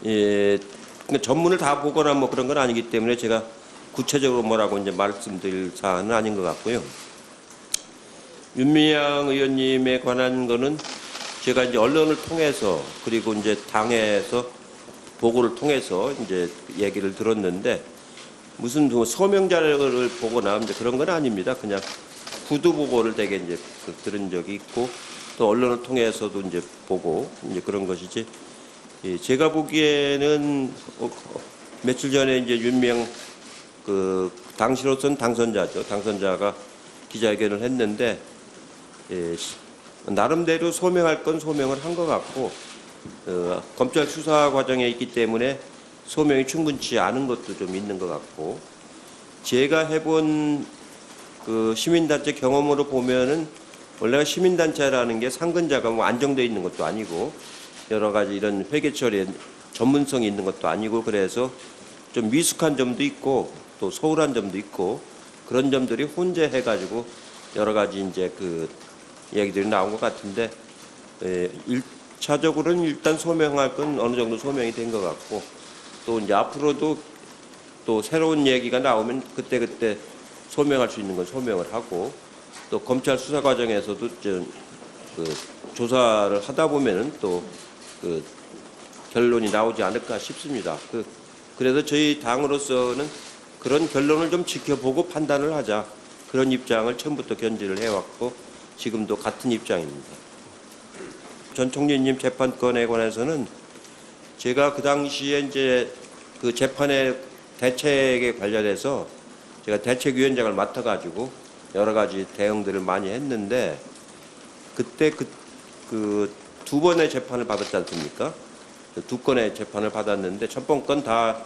예, 그러니까 전문을 다 보거나 뭐 그런 건 아니기 때문에 제가 구체적으로 뭐라고 이제 말씀드릴 사안은 아닌 것 같고요. 윤미향 의원님에 관한 거는 제가 이제 언론을 통해서 그리고 이제 당에서 보고를 통해서 이제 얘기를 들었는데 무슨 서명 자료를 보거나 이제 그런 건 아닙니다. 그냥 구두 보고를 되게 이제 들은 적이 있고 또 언론을 통해서도 이제 보고 이제 그런 것이지. 예, 제가 보기에는 며칠 전에 이제 윤미향 당시로선 당선자죠. 당선자가 기자회견을 했는데 예, 나름대로 소명할 건 소명을 한 것 같고 검찰 수사 과정에 있기 때문에 소명이 충분치 않은 것도 좀 있는 것 같고 제가 해본 시민단체 경험으로 보면은 원래가 시민단체라는 게 상근자가 뭐 안정되어 있는 것도 아니고 여러 가지 이런 회계 처리에 전문성이 있는 것도 아니고 그래서 좀 미숙한 점도 있고 또 소홀한 점도 있고 그런 점들이 혼재해가지고 여러 가지 이제 얘기들이 나온 것 같은데 1차적으로는 일단 소명할 건 어느 정도 소명이 된 것 같고 또 이제 앞으로도 또 새로운 얘기가 나오면 그때 소명할 수 있는 건 소명을 하고 또 검찰 수사 과정에서도 조사를 하다 보면은 또 결론이 나오지 않을까 싶습니다. 그래서 저희 당으로서는 그런 결론을 좀 지켜보고 판단을 하자 그런 입장을 처음부터 견지를 해왔고 지금도 같은 입장입니다. 전 총리님 재판건에 관해서는 제가 그 당시에 이제 재판의 대책에 관련해서 제가 대책위원장을 맡아가지고 여러 가지 대응들을 많이 했는데 그때 두 번의 재판을 받았지 않습니까? 두 건의 재판을 받았는데 첫 번 건 다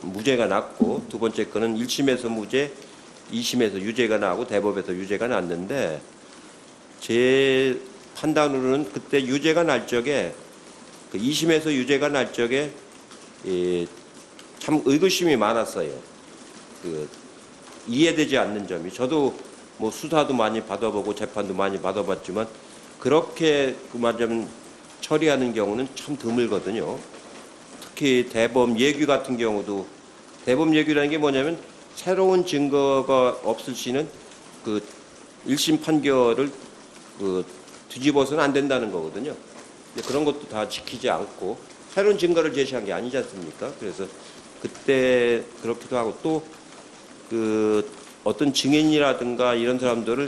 무죄가 났고 두 번째 건은 1심에서 무죄, 2심에서 유죄가 나고 대법에서 유죄가 났는데 제 판단으로는 그때 유죄가 날 적에 2심에서 유죄가 날 적에 참 의구심이 많았어요. 이해되지 않는 점이 저도 뭐 수사도 많이 받아보고 재판도 많이 받아봤지만 그렇게 말하자면 처리하는 경우는 참 드물거든요. 특히 대법 예규 같은 경우도 대법 예규라는 게 뭐냐면 새로운 증거가 없을 시는 1심 판결을 뒤집어서는 안 된다는 거거든요. 그런 것도 다 지키지 않고 새로운 증거를 제시한 게 아니지 않습니까? 그래서 그때 그렇기도 하고 또 어떤 증인이라든가 이런 사람들을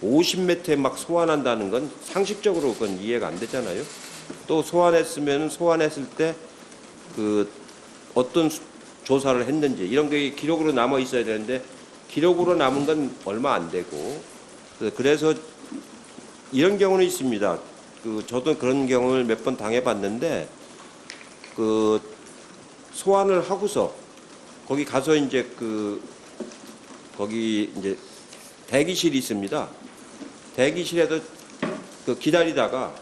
50m에 막 소환한다는 건 상식적으로 그건 이해가 안 되잖아요. 또 소환했을 때 어떤 조사를 했는지 이런 게 기록으로 남아 있어야 되는데 기록으로 남은 건 얼마 안 되고 그래서 이런 경우는 있습니다. 저도 그런 경험을 몇 번 당해봤는데 소환을 하고서 거기 가서 이제 거기 이제 대기실이 있습니다. 대기실에도 기다리다가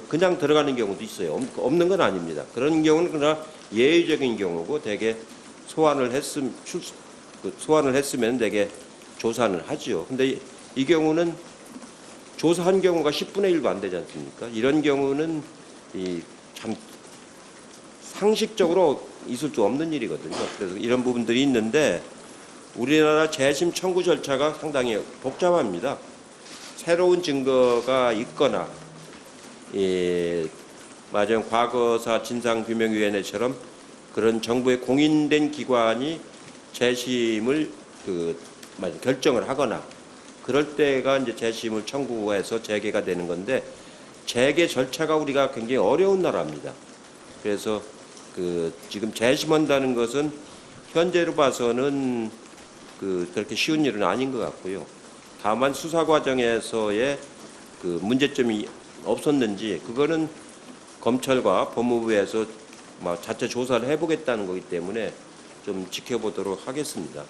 그냥 들어가는 경우도 있어요. 없는 건 아닙니다. 그런 경우는 그러나 예외적인 경우고 대개 소환을 했으면 대개 조사는 하죠. 근데 이 경우는 조사한 경우가 10분의 1도 안 되지 않습니까? 이런 경우는 참 상식적으로 있을 수 없는 일이거든요. 그래서 이런 부분들이 있는데 우리나라 재심 청구 절차가 상당히 복잡합니다. 새로운 증거가 있거나 맞아요. 과거사 진상규명위원회처럼 그런 정부의 공인된 기관이 재심을 결정을 하거나 그럴 때가 이제 재심을 청구해서 재개가 되는 건데 재개 절차가 우리가 굉장히 어려운 나라입니다. 그래서 지금 재심한다는 것은 현재로 봐서는 그렇게 쉬운 일은 아닌 것 같고요. 다만 수사 과정에서의 문제점이 없었는지 그거는 검찰과 법무부에서 자체 조사를 해보겠다는 거기 때문에 좀 지켜보도록 하겠습니다.